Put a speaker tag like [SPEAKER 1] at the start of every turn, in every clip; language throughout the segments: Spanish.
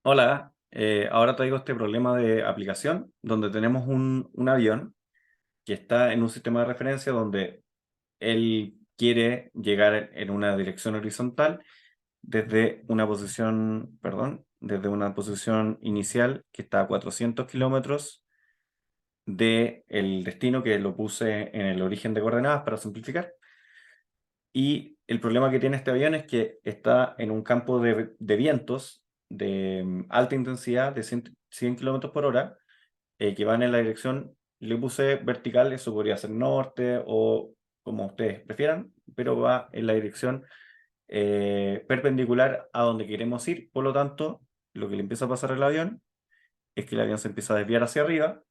[SPEAKER 1] Hola, ahora traigo este problema de aplicación donde tenemos un avión que está en un sistema de referencia donde él quiere llegar en una dirección horizontal desde una posición, perdón, desde una posición inicial que está a 400 kilómetros del destino que lo puse en el origen de coordenadas para simplificar. Y el problema que tiene este avión es que está en un campo de vientos de alta intensidad de 100 kilómetros por hora que van en la dirección, le puse vertical, eso podría ser norte o como ustedes prefieran, pero va en la dirección perpendicular a donde queremos ir. Por lo tanto, lo que le empieza a pasar al avión es que el avión se empieza a desviar hacia arriba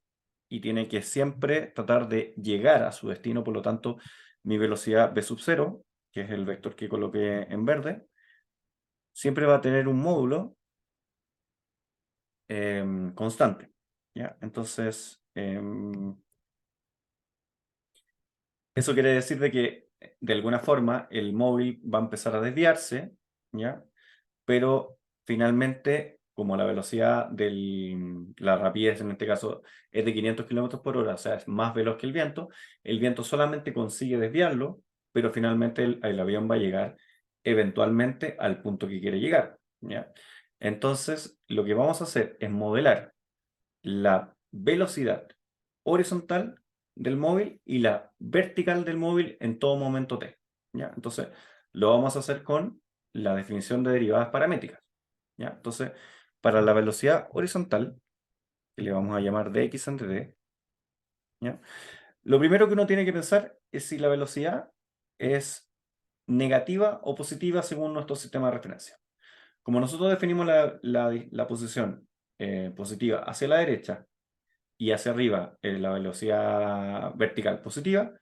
[SPEAKER 1] y tiene que siempre tratar de llegar a su destino. Por lo tanto, mi velocidad v sub 0, que es el vector que coloqué en verde, siempre va a tener un módulo constante. ¿Ya? Entonces, eso quiere decir de que de alguna forma el móvil va a empezar a desviarse, ¿ya? Pero finalmente, como la velocidad la rapidez en este caso es de 500 kilómetros por hora, o sea, es más veloz que el viento solamente consigue desviarlo, pero finalmente el avión va a llegar eventualmente al punto que quiere llegar, ¿ya? Entonces, lo que vamos a hacer es modelar la velocidad horizontal del móvil y la vertical del móvil en todo momento t. ¿Ya? Entonces, lo vamos a hacer con la definición de derivadas paramétricas. ¿Ya? Entonces, para la velocidad horizontal, que le vamos a llamar dx entre t, ¿ya? Lo primero que uno tiene que pensar es si la velocidad es negativa o positiva según nuestro sistema de referencia. Como nosotros definimos la posición positiva hacia la derecha y hacia arriba la velocidad vertical positiva,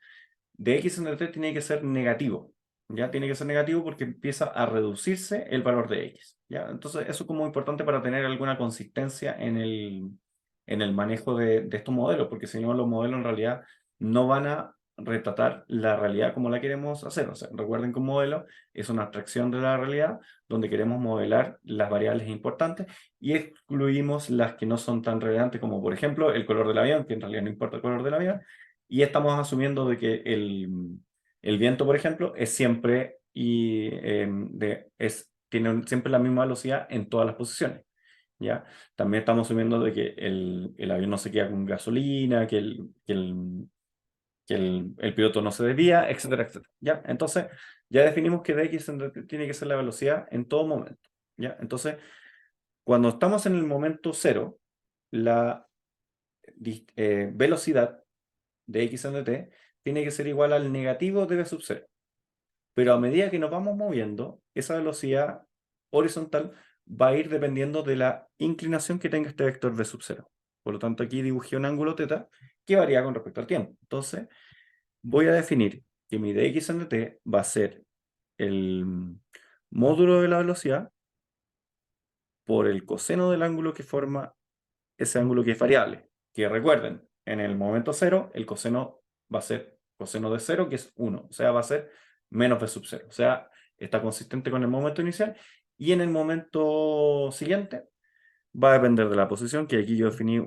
[SPEAKER 1] de x entre t tiene que ser negativo. ¿Ya? Tiene que ser negativo porque empieza a reducirse el valor de x. ¿Ya? Entonces, eso es como importante para tener alguna consistencia en el manejo de estos modelos, porque si no, los modelos en realidad no van a retratar la realidad como la queremos hacer. O sea, recuerden que un modelo es una abstracción de la realidad donde queremos modelar las variables importantes y excluimos las que no son tan relevantes como, por ejemplo, el color del avión, que en realidad no importa el color del avión, y estamos asumiendo de que el viento, por ejemplo, es siempre tiene siempre la misma velocidad en todas las posiciones. ¿Ya? También estamos asumiendo de que el avión no se queda con gasolina, que el piloto no se desvía, etcétera, etcétera. ¿Ya? Entonces, ya definimos que dx tiene que ser la velocidad en todo momento. ¿Ya? Entonces, cuando estamos en el momento cero, la velocidad de x entre t tiene que ser igual al negativo de v sub 0. Pero a medida que nos vamos moviendo, esa velocidad horizontal va a ir dependiendo de la inclinación que tenga este vector v sub 0. Por lo tanto, aquí dibujé un ángulo θ que varía con respecto al tiempo. Entonces, voy a definir que mi dx entre t va a ser el módulo de la velocidad por el coseno del ángulo que forma ese ángulo que es variable. Que recuerden, en el momento cero, el coseno va a ser coseno de cero, que es 1. O sea, va a ser menos v sub 0. O sea, está consistente con el momento inicial. Y en el momento siguiente va a depender de la posición, que aquí yo definí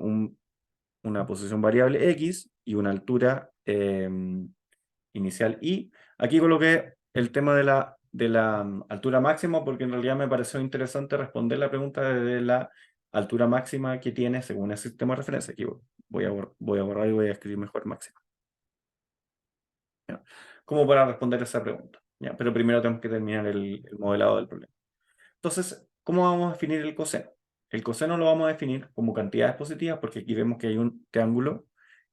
[SPEAKER 1] una posición variable x y una altura inicial y. Aquí coloqué el tema de la altura máxima porque en realidad me pareció interesante responder la pregunta de la altura máxima que tiene según el sistema de referencia. Aquí voy a borrar y voy a escribir mejor máxima. ¿Ya? Como para responder esa pregunta. ¿Ya? Pero primero tenemos que terminar el modelado del problema. Entonces, ¿cómo vamos a definir el coseno? El coseno lo vamos a definir como cantidades positivas porque aquí vemos que hay un triángulo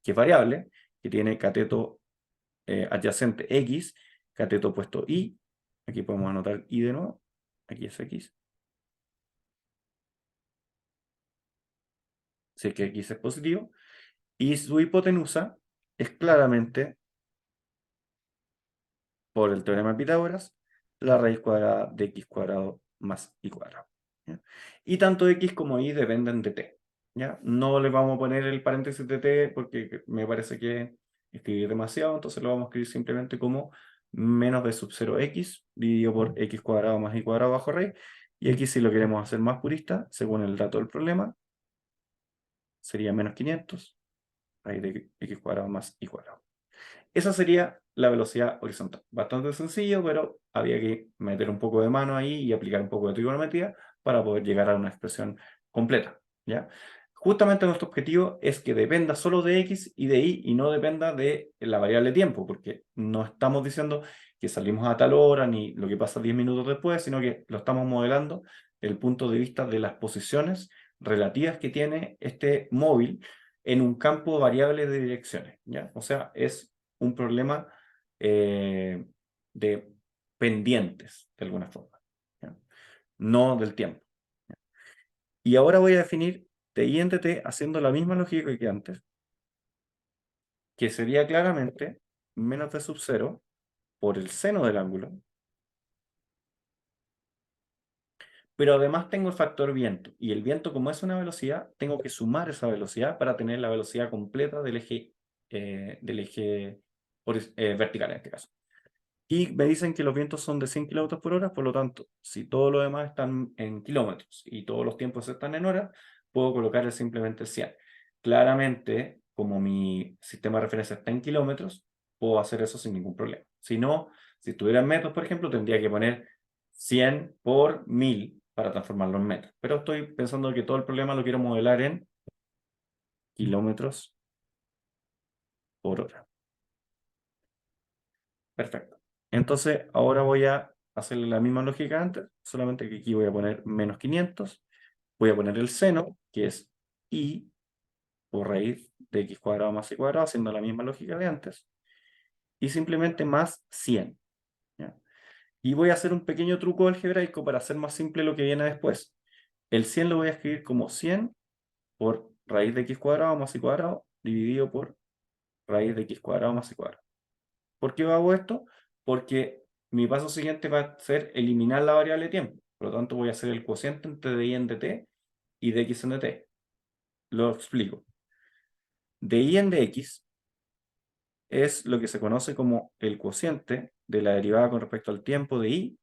[SPEAKER 1] que es variable, que tiene cateto adyacente x, cateto opuesto y, aquí podemos anotar y de nuevo, aquí es x, si es que x es positivo, y su hipotenusa es claramente, por el teorema de Pitágoras, la raíz cuadrada de x cuadrado más y cuadrado. ¿Ya? Y tanto x como y dependen de t. ¿Ya? No le vamos a poner el paréntesis de t porque me parece que escribir demasiado, entonces lo vamos a escribir simplemente como menos b sub 0 x dividido por x cuadrado más y cuadrado bajo raíz. Y aquí si lo queremos hacer más purista, según el dato del problema, sería menos 500, raíz de x cuadrado más y cuadrado. Esa sería la velocidad horizontal. Bastante sencillo, pero había que meter un poco de mano ahí y aplicar un poco de trigonometría para poder llegar a una expresión completa, ¿ya? Justamente nuestro objetivo es que dependa solo de x y de y no dependa de la variable tiempo, porque no estamos diciendo que salimos a tal hora ni lo que pasa 10 minutos después, sino que lo estamos modelando el punto de vista de las posiciones relativas que tiene este móvil en un campo variable de direcciones, ¿ya? O sea, es un problema de pendientes, de alguna forma, ¿ya? No del tiempo. Y ahora voy a definir TI en DT haciendo la misma lógica que antes, que sería claramente menos d sub 0 por el seno del ángulo, pero además tengo el factor viento, y el viento, como es una velocidad, tengo que sumar esa velocidad para tener la velocidad completa del eje vertical en este caso. Y me dicen que los vientos son de 100 kilómetros por hora, por lo tanto, si todos los demás están en kilómetros y todos los tiempos están en horas, puedo colocarle simplemente 100. Claramente, como mi sistema de referencia está en kilómetros, puedo hacer eso sin ningún problema. Si no, si estuviera en metros, por ejemplo, tendría que poner 100 por 1000 para transformarlo en metros. Pero estoy pensando que todo el problema lo quiero modelar en kilómetros por hora. Perfecto. Entonces, ahora voy a hacerle la misma lógica antes, solamente que aquí voy a poner menos 500. Voy a poner el seno, que es y por raíz de x cuadrado más y cuadrado, haciendo la misma lógica de antes. Y simplemente más 100, ¿ya? Y voy a hacer un pequeño truco algebraico para hacer más simple lo que viene después. El 100 lo voy a escribir como 100 por raíz de x cuadrado más y cuadrado, dividido por raíz de x cuadrado más y cuadrado. ¿Por qué hago esto? Porque mi paso siguiente va a ser eliminar la variable tiempo. Por lo tanto, voy a hacer el cociente entre dy en dt y dx en dt. Lo explico. Dy en dx es lo que se conoce como el cociente de la derivada con respecto al tiempo de y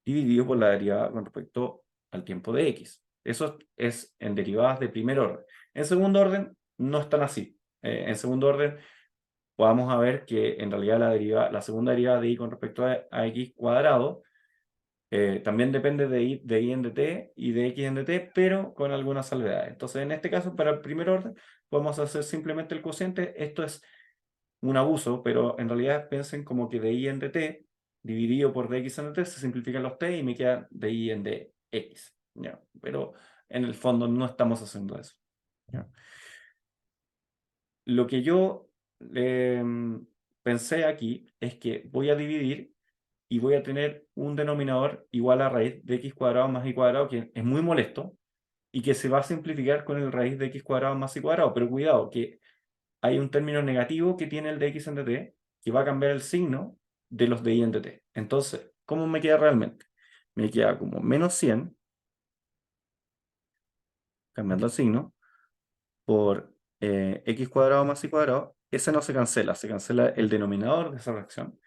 [SPEAKER 1] dividido por la derivada con respecto al tiempo de x. Eso es en derivadas de primer orden. En segundo orden, no están así. En segundo orden, vamos a ver que en realidad la segunda derivada de y con respecto a x cuadrado también depende de y en dt y de x en dt, pero con algunas salvedades. Entonces, en este caso, para el primer orden, podemos hacer simplemente el cociente. Esto es un abuso, pero en realidad piensen como que de y en dt dividido por dx en dt se simplifican los t y me queda de y en dx, ¿ya? Pero en el fondo no estamos haciendo eso, ¿ya? Lo que yo pensé aquí es que voy a dividir y voy a tener un denominador igual a raíz de x cuadrado más y cuadrado, que es muy molesto, y que se va a simplificar con el raíz de x cuadrado más y cuadrado. Pero cuidado, que hay un término negativo que tiene el de x en dt, que va a cambiar el signo de los de y en dt. Entonces, ¿cómo me queda realmente? Me queda como menos 100, cambiando el signo, por x cuadrado más y cuadrado. Ese no se cancela el denominador de esa fracción.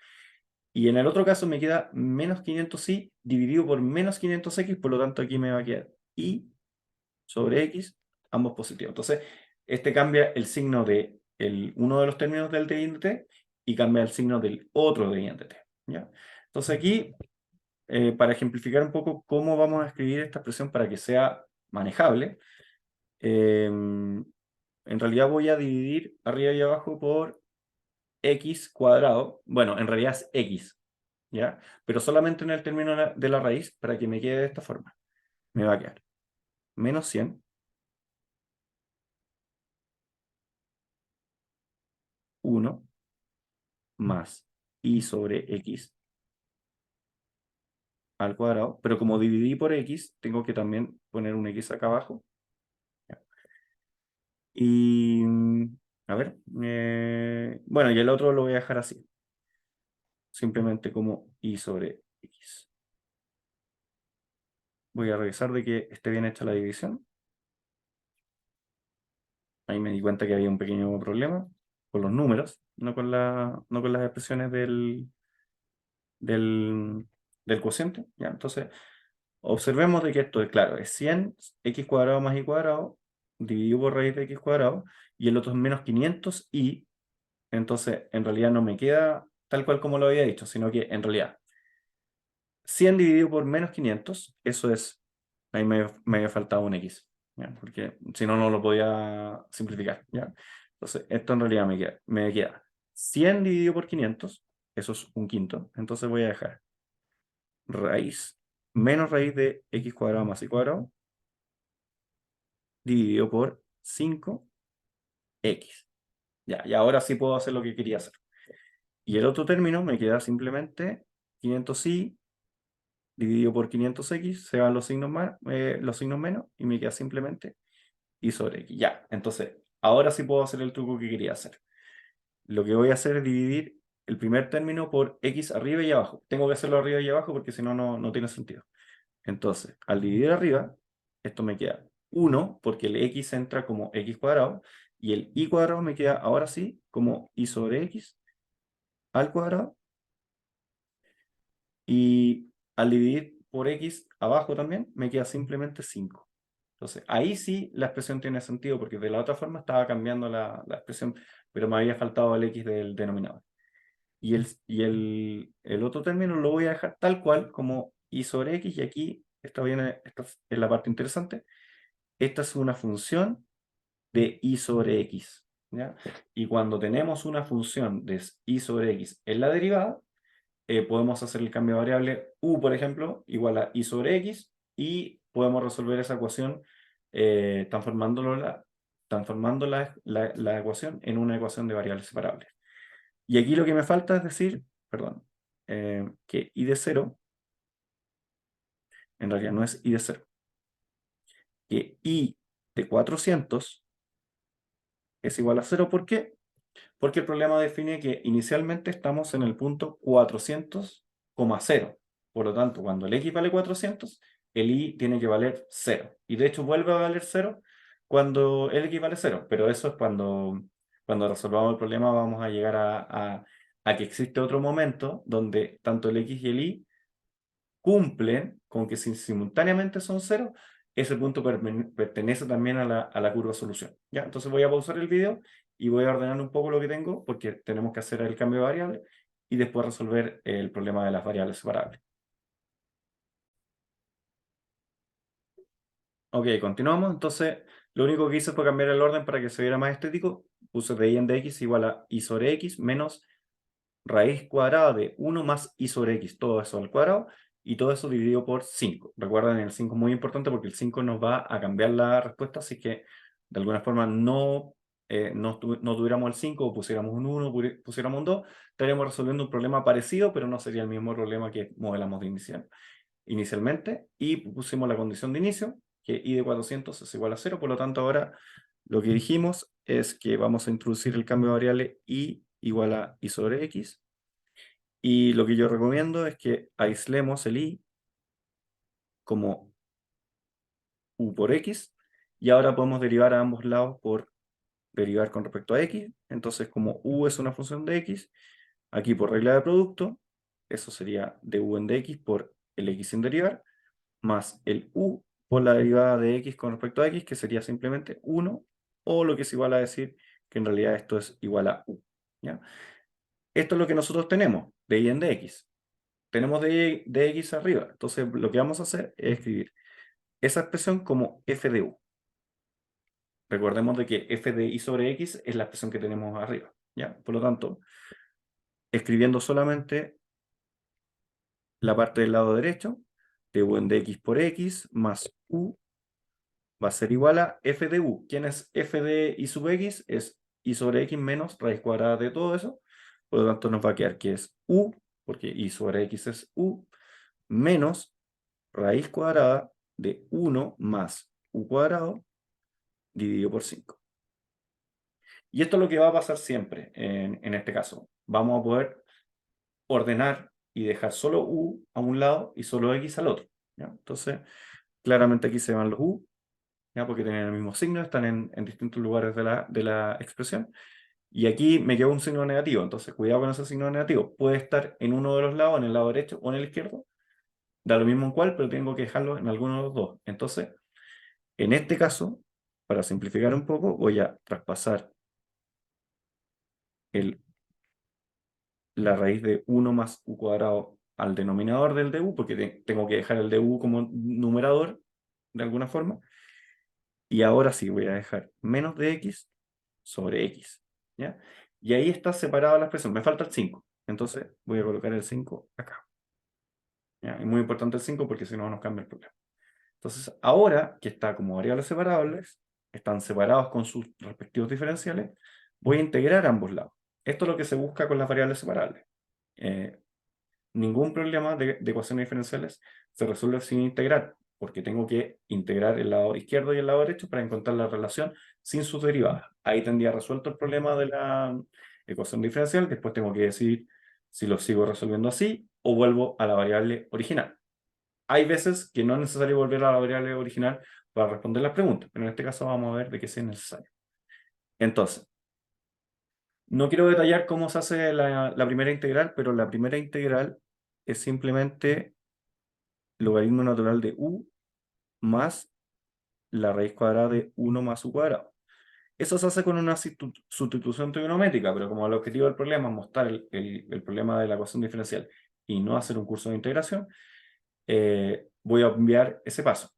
[SPEAKER 1] Y en el otro caso me queda menos 500y dividido por menos 500x, por lo tanto aquí me va a quedar y sobre x, ambos positivos. Entonces, este cambia el signo de uno de los términos del de y en dt y cambia el signo del otro de y en dt, ¿ya? Entonces aquí, para ejemplificar un poco cómo vamos a escribir esta expresión para que sea manejable, en realidad voy a dividir arriba y abajo por x cuadrado. Bueno, en realidad es x, ¿ya? Pero solamente en el término de la raíz para que me quede de esta forma. Me va a quedar menos 100, 1, más y sobre x al cuadrado. Pero como dividí por x, tengo que también poner un x acá abajo. Y, a ver, bueno, y el otro lo voy a dejar así. Simplemente como y sobre x. Voy a revisar de que esté bien hecha la división. Ahí me di cuenta que había un pequeño problema con los números, no con las expresiones del cociente. ¿Ya? Entonces, observemos de que esto es claro, es 100 x cuadrado más y cuadrado dividido por raíz de x cuadrado, y el otro es menos 500 y, entonces en realidad no me queda tal cual como lo había dicho, sino que en realidad 100 dividido por menos 500, eso es, ahí me había faltado un x, ¿ya? Porque si no, no lo podía simplificar, ¿ya? Entonces, esto en realidad me queda 100 dividido por 500, eso es un quinto, entonces voy a dejar raíz menos raíz de x cuadrado más y cuadrado dividido por 5x. Ya, y ahora sí puedo hacer lo que quería hacer. Y el otro término me queda simplemente 500y dividido por 500x, se van los signos menos, y me queda simplemente y sobre x. Ya, entonces, ahora sí puedo hacer el truco que quería hacer. Lo que voy a hacer es dividir el primer término por x arriba y abajo. Tengo que hacerlo arriba y abajo porque si no, no tiene sentido. Entonces, al dividir arriba, esto me queda 1, porque el x entra como x cuadrado, y el y cuadrado me queda ahora sí como y sobre x al cuadrado, y al dividir por x abajo también, me queda simplemente 5. Entonces, ahí sí la expresión tiene sentido, porque de la otra forma estaba cambiando la expresión, pero me había faltado el x del denominador. Y el otro término lo voy a dejar tal cual como y sobre x, y aquí esta es la parte interesante. Esta es una función de y sobre x, ¿ya? Y cuando tenemos una función de y sobre x en la derivada, podemos hacer el cambio de variable u, por ejemplo, igual a y sobre x, y podemos resolver esa ecuación transformando la ecuación en una ecuación de variables separables. Y aquí lo que me falta es decir, perdón, que y de 0, en realidad no es y de 0, que y de 400 es igual a 0. ¿Por qué? Porque el problema define que inicialmente estamos en el punto 400,0. Por lo tanto, cuando el x vale 400, el y tiene que valer 0. Y de hecho vuelve a valer 0 cuando el x vale 0. Pero eso es cuando resolvamos el problema, vamos a llegar a que existe otro momento donde tanto el x y el y cumplen con que si simultáneamente son 0, ese punto pertenece también a la curva solución. ¿Ya? Entonces voy a pausar el video y voy a ordenar un poco lo que tengo, porque tenemos que hacer el cambio de variable y después resolver el problema de las variables separables. Ok, continuamos. Entonces, lo único que hice fue cambiar el orden para que se viera más estético. Puse de y en de x igual a y sobre x menos raíz cuadrada de 1 más y sobre x, todo eso al cuadrado, y todo eso dividido por 5. Recuerden, el 5 es muy importante porque el 5 nos va a cambiar la respuesta, así que de alguna forma no tuviéramos el 5 o pusiéramos un 1, pusiéramos un 2, estaríamos resolviendo un problema parecido, pero no sería el mismo problema que modelamos inicialmente, y pusimos la condición de inicio, que y de 400 es igual a 0, por lo tanto ahora lo que dijimos es que vamos a introducir el cambio de variable y igual a y sobre x, y lo que yo recomiendo es que aislemos el y como u por x, y ahora podemos derivar a ambos lados por derivar con respecto a x. Entonces, como u es una función de x, aquí por regla de producto, eso sería de u en dx por el x sin derivar, más el u por la derivada de x con respecto a x, que sería simplemente 1, o lo que es igual a decir que en realidad esto es igual a u, ¿ya? Esto es lo que nosotros tenemos de y en dx. Tenemos de x arriba, entonces lo que vamos a hacer es escribir esa expresión como f de u. Recordemos de que f de y sobre x es la expresión que tenemos arriba, ¿ya? Por lo tanto, escribiendo solamente la parte del lado derecho, de u en dx por x más u va a ser igual a f de u. ¿Quién es f de y sub x? Es y sobre x menos raíz cuadrada de todo eso. Por lo tanto, nos va a quedar que es u, porque y sobre x es u, menos raíz cuadrada de 1 más u cuadrado dividido por 5. Y esto es lo que va a pasar siempre en este caso. Vamos a poder ordenar y dejar solo u a un lado y solo x al otro, ¿ya? Entonces, claramente aquí se van los u, ¿ya? Porque tienen el mismo signo, están en distintos lugares de la expresión. Y aquí me quedó un signo negativo, entonces cuidado con ese signo negativo. Puede estar en uno de los lados, en el lado derecho o en el izquierdo. Da lo mismo en cuál, pero tengo que dejarlo en alguno de los dos. Entonces, en este caso, para simplificar un poco, voy a traspasar la raíz de 1 más u cuadrado al denominador del du, porque tengo que dejar el du como numerador, de alguna forma. Y ahora sí, voy a dejar menos de x sobre x, ¿ya? Y ahí está separada la expresión. Me falta el 5. Entonces voy a colocar el 5 acá. ¿Ya? Es muy importante el 5 porque si no nos cambia el problema. Entonces, ahora que está como variables separables, están separados con sus respectivos diferenciales, voy a integrar ambos lados. Esto es lo que se busca con las variables separables. Eh, Ningún problema de ecuaciones diferenciales se resuelve sin integrar, porque tengo que integrar el lado izquierdo y el lado derecho para encontrar la relación sin sus derivadas. Ahí tendría resuelto el problema de la ecuación diferencial. Después tengo que decidir si lo sigo resolviendo así o vuelvo a la variable original. Hay veces que no es necesario volver a la variable original para responder las preguntas, pero en este caso vamos a ver de qué sí es necesario. Entonces, no quiero detallar cómo se hace la primera integral, pero la primera integral es simplemente logaritmo natural de u más la raíz cuadrada de 1 más u cuadrado. Eso se hace con una sustitución trigonométrica, pero como el objetivo del problema es mostrar el problema de la ecuación diferencial y no hacer un curso de integración, voy a enviar ese paso.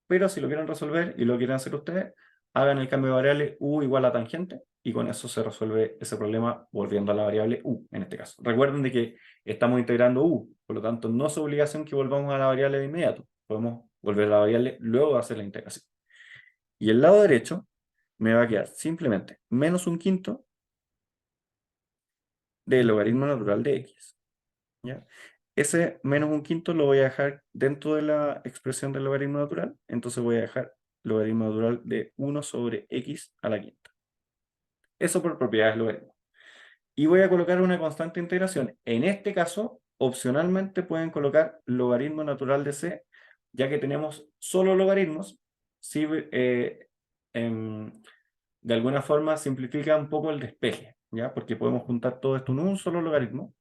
[SPEAKER 1] Pero si lo quieren resolver y lo quieren hacer ustedes, hagan el cambio de variable u igual a tangente y con eso se resuelve ese problema volviendo a la variable u en este caso. Recuerden de que estamos integrando u, por lo tanto no es obligación que volvamos a la variable de inmediato. Podemos volver a la variable luego de hacer la integración. Y el lado derecho me va a quedar simplemente menos un quinto del logaritmo natural de x. ¿Ya? Ese menos un quinto lo voy a dejar dentro de la expresión del logaritmo natural, entonces voy a dejar logaritmo natural de 1 sobre x a la quinta. Eso por propiedades logaritmo. Y voy a colocar una constante de integración. En este caso, opcionalmente pueden colocar logaritmo natural de c, ya que tenemos solo logaritmos. Si, de alguna forma simplifica un poco el despeje, ¿ya? Porque podemos juntar todo esto en un solo logaritmo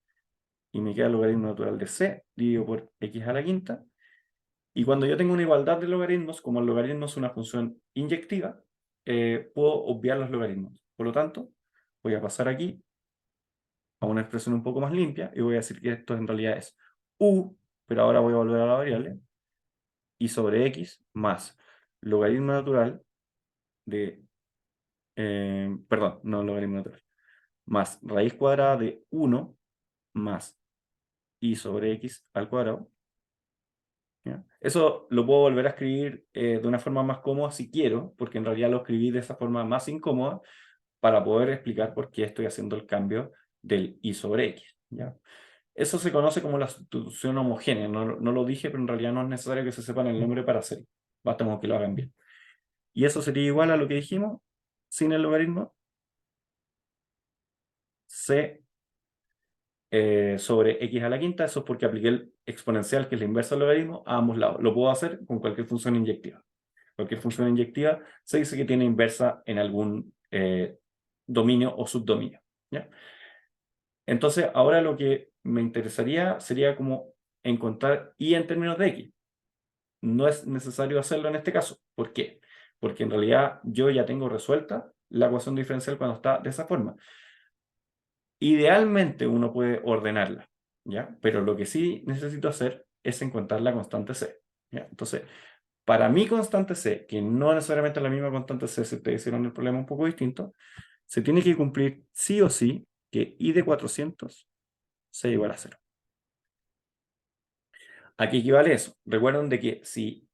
[SPEAKER 1] y me queda el logaritmo natural de c dividido por x a la quinta. Y cuando yo tengo una igualdad de logaritmos, como el logaritmo es una función inyectiva, puedo obviar los logaritmos. Por lo tanto, voy a pasar aquí a una expresión un poco más limpia y voy a decir que esto en realidad es u, pero ahora voy a volver a la variable, y sobre x más logaritmo natural de, perdón, no logaritmo natural, más raíz cuadrada de 1 más y sobre x al cuadrado. ¿Ya? Eso lo puedo volver a escribir de una forma más cómoda si quiero, porque en realidad lo escribí de esa forma más incómoda para poder explicar por qué estoy haciendo el cambio del y sobre x. ¿Ya? Eso se conoce como la sustitución homogénea. No lo dije, pero en realidad no es necesario que se sepan el nombre para hacerlo. Basta con que lo hagan bien. Y eso sería igual a lo que dijimos, sin el logaritmo, c sobre x a la quinta. Eso es porque apliqué el exponencial, que es la inversa del logaritmo, a ambos lados. Lo puedo hacer con cualquier función inyectiva. Cualquier función inyectiva se dice que tiene inversa en algún dominio o subdominio. ¿Ya? Entonces, ahora lo que me interesaría sería como encontrar y en términos de x. No es necesario hacerlo en este caso. ¿Por qué? Porque en realidad yo ya tengo resuelta la ecuación diferencial cuando está de esa forma. Idealmente uno puede ordenarla, ¿ya? Pero lo que sí necesito hacer es encontrar la constante c, ¿ya? Entonces, para mi constante c, que no necesariamente es la misma constante c, si ustedes hicieron el problema un poco distinto, se tiene que cumplir sí o sí que i de 400 sea igual a 0. ¿A qué equivale eso? Recuerden de que si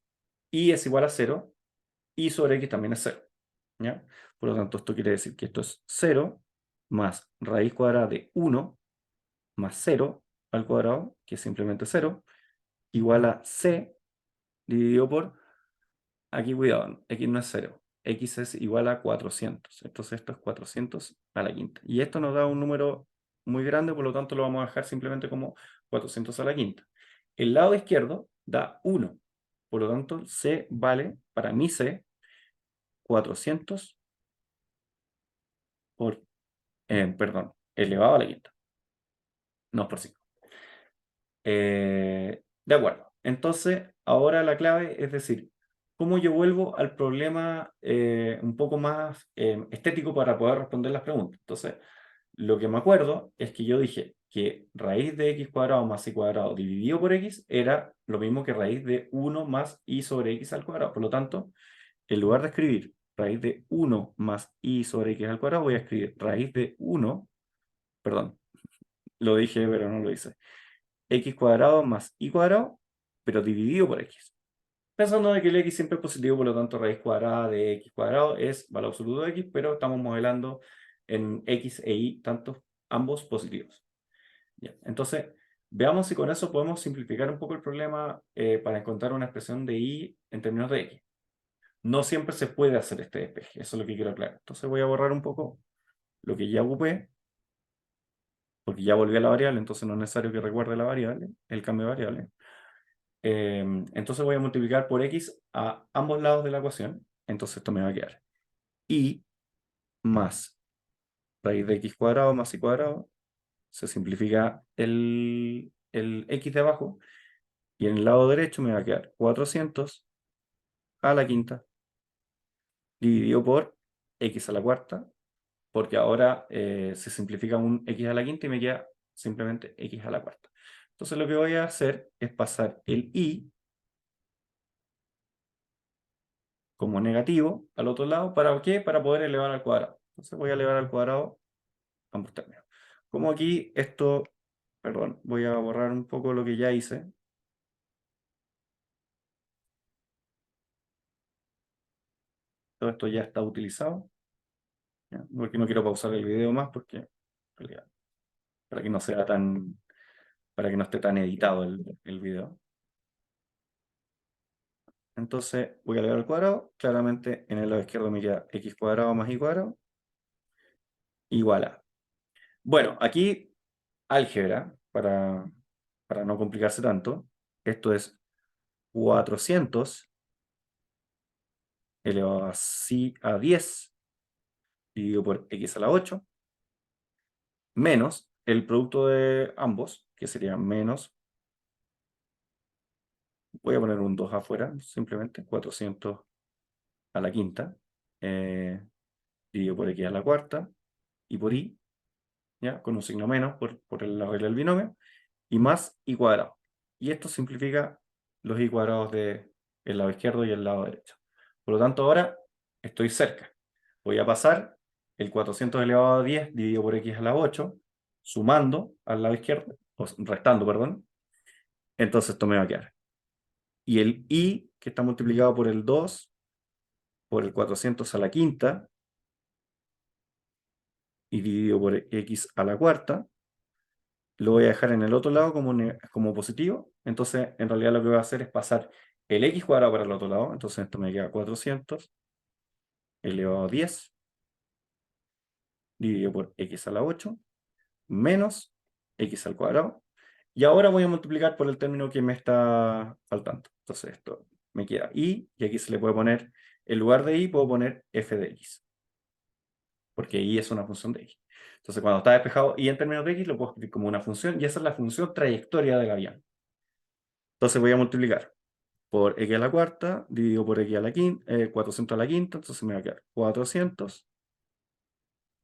[SPEAKER 1] i es igual a 0, i sobre x también es 0, ¿ya? Por lo tanto, esto quiere decir que esto es 0 más raíz cuadrada de 1 más 0 al cuadrado, que es simplemente 0, igual a c dividido por, aquí cuidado, x no es 0, x es igual a 400. Entonces esto es 400 a la quinta. Y esto nos da un número muy grande, por lo tanto lo vamos a dejar simplemente como 400 a la quinta. El lado izquierdo da 1. Por lo tanto, c vale, para mí c, 400 por, perdón, elevado a la quinta. No por 5. De acuerdo. Entonces, ahora la clave es decir, ¿cómo yo vuelvo al problema un poco más estético para poder responder las preguntas? Entonces, lo que me acuerdo es que yo dije que raíz de x cuadrado más y cuadrado dividido por x era lo mismo que raíz de 1 más y sobre x al cuadrado. Por lo tanto, en lugar de escribir raíz de 1 más y sobre x al cuadrado, voy a escribir raíz de 1, perdón, lo dije pero no lo hice, x cuadrado más y cuadrado, pero dividido por x. Pensando de que el x siempre es positivo, por lo tanto raíz cuadrada de x cuadrado es valor absoluto de x, pero estamos modelando en x e y, tantos, ambos positivos. Ya. Entonces, veamos si con eso podemos simplificar un poco el problema para encontrar una expresión de y en términos de x. No siempre se puede hacer este despeje, eso es lo que quiero aclarar. Entonces voy a borrar un poco lo que ya ocupé, porque ya volví a la variable, entonces no es necesario que recuerde la variable, el cambio de variable. Entonces voy a multiplicar por x a ambos lados de la ecuación. Entonces esto me va a quedar y más raíz de x cuadrado más y cuadrado. Se simplifica el x de abajo. Y en el lado derecho me va a quedar 400 a la quinta dividido por x a la cuarta. Porque ahora se simplifica un x a la quinta y me queda simplemente x a la cuarta. Entonces lo que voy a hacer es pasar el y como negativo al otro lado. ¿Para qué? Para poder elevar al cuadrado. Entonces voy a elevar al cuadrado ambos términos. Como aquí esto, perdón, voy a borrar un poco lo que ya hice. Todo esto ya está utilizado. ¿Ya? Porque no quiero pausar el video más porque, en realidad, para que no sea tan, para que no esté tan editado el video. Entonces voy a elevar al cuadrado. Claramente en el lado izquierdo me queda x cuadrado más y cuadrado igual a. Bueno, aquí álgebra, para no complicarse tanto. Esto es 400 elevado a 10 dividido por x a la 8 menos el producto de ambos, que sería menos, voy a poner un 2 afuera, simplemente 400 a la quinta, dividido por x a la cuarta, y por y, ¿ya? Con un signo menos por la regla del binomio, y más y cuadrado. Y esto simplifica los y cuadrados del lado izquierdo y el lado derecho. Por lo tanto, ahora estoy cerca. Voy a pasar el 400 elevado a 10 dividido por x a la 8, sumando al lado izquierdo, o restando, perdón. Entonces esto me va a quedar. Y el y, que está multiplicado por el 2, por el 400 a la quinta, y dividido por x a la cuarta, lo voy a dejar en el otro lado como positivo. Entonces, en realidad lo que voy a hacer es pasar el x cuadrado para el otro lado. Entonces esto me queda 400 elevado a 10 dividido por x a la 8 menos x al cuadrado. Y ahora voy a multiplicar por el término que me está faltando. Entonces esto me queda y aquí se le puede poner, en lugar de y, puedo poner f de x. Porque y es una función de x. Entonces cuando está despejado y en términos de x, lo puedo escribir como una función, y esa es la función trayectoria de Gavián. Entonces voy a multiplicar por x a la cuarta, dividido por x a la quinta, 400 a la quinta, entonces me va a quedar 400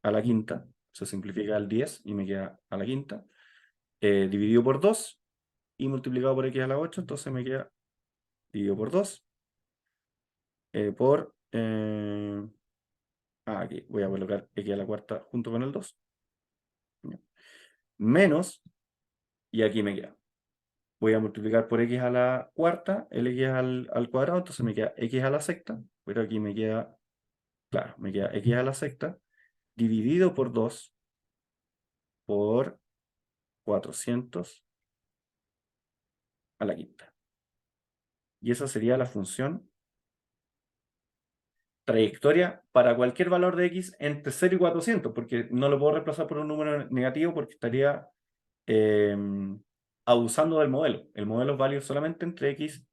[SPEAKER 1] a la quinta, se simplifica el 10 y me queda a la quinta, dividido por 2 y multiplicado por x a la 8, entonces me queda dividido por 2, aquí voy a colocar x a la cuarta junto con el 2, menos, y aquí me queda. Voy a multiplicar por x a la cuarta, el x al cuadrado, entonces me queda x a la sexta, pero aquí me queda, claro, me queda x a la sexta, dividido por 2 por 400 a la quinta. Y esa sería la función trayectoria para cualquier valor de x entre 0 y 400, porque no lo puedo reemplazar por un número negativo porque estaría abusando del modelo. El modelo es válido solamente entre x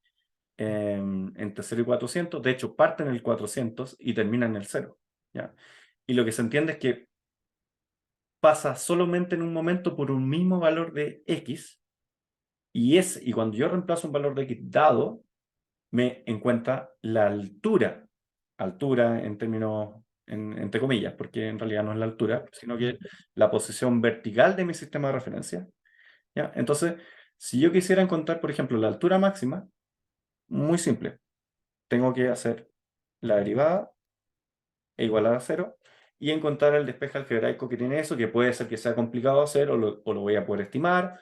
[SPEAKER 1] entre 0 y 400. De hecho, parte en el 400 y termina en el 0. ¿Ya? Y lo que se entiende es que pasa solamente en un momento por un mismo valor de x, Y cuando yo reemplazo un valor de X dado, me encuentra la altura en términos, entre comillas, porque en realidad no es la altura, sino que la posición vertical de mi sistema de referencia. ¿Ya? Entonces, si yo quisiera encontrar, por ejemplo, la altura máxima, muy simple, tengo que hacer la derivada e igualar a 0 y encontrar el despeje algebraico que tiene eso, que puede ser que sea complicado de hacer o lo voy a poder estimar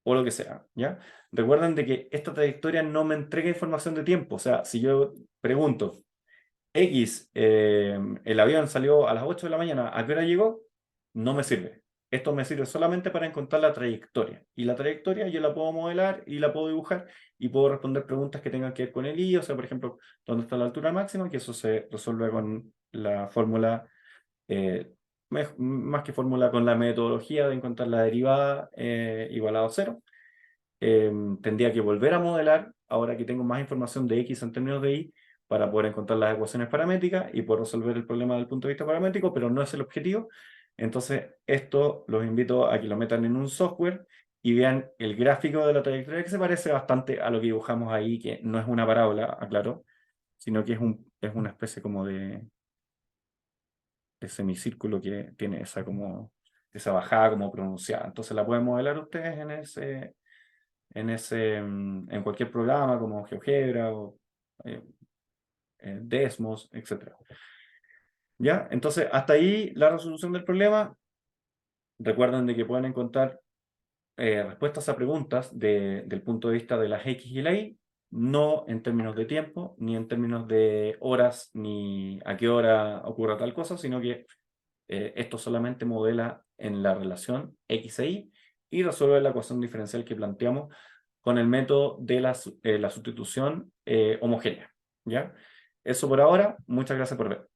[SPEAKER 1] o lo que sea, ¿ya? Recuerden de que esta trayectoria no me entrega información de tiempo, o sea, si yo pregunto, X, el avión salió a las 8 de la mañana, ¿a qué hora llegó? No me sirve. Esto me sirve solamente para encontrar la trayectoria. Y la trayectoria yo la puedo modelar y la puedo dibujar y puedo responder preguntas que tengan que ver con el I, o sea, por ejemplo, ¿dónde está la altura máxima? Que eso se resuelve con la fórmula, más que fórmula, con la metodología de encontrar la derivada igualado a 0. Tendría que volver a modelar, ahora que tengo más información de X en términos de Y, para poder encontrar las ecuaciones paramétricas y poder resolver el problema desde el punto de vista paramétrico, pero no es el objetivo. Entonces, esto los invito a que lo metan en un software y vean el gráfico de la trayectoria, que se parece bastante a lo que dibujamos ahí, que no es una parábola, aclaro, sino que es una especie como de semicírculo que tiene esa bajada como pronunciada. Entonces la pueden modelar ustedes en cualquier programa como GeoGebra o eh, Desmos, etc. ¿Ya? Entonces, hasta ahí la resolución del problema. Recuerden de que pueden encontrar respuestas a preguntas del punto de vista de las X y la Y, no en términos de tiempo, ni en términos de horas, ni a qué hora ocurra tal cosa, sino que esto solamente modela en la relación X e Y resuelve la ecuación diferencial que planteamos con el método de la sustitución homogénea. ¿Ya? Eso por ahora. Muchas gracias por ver.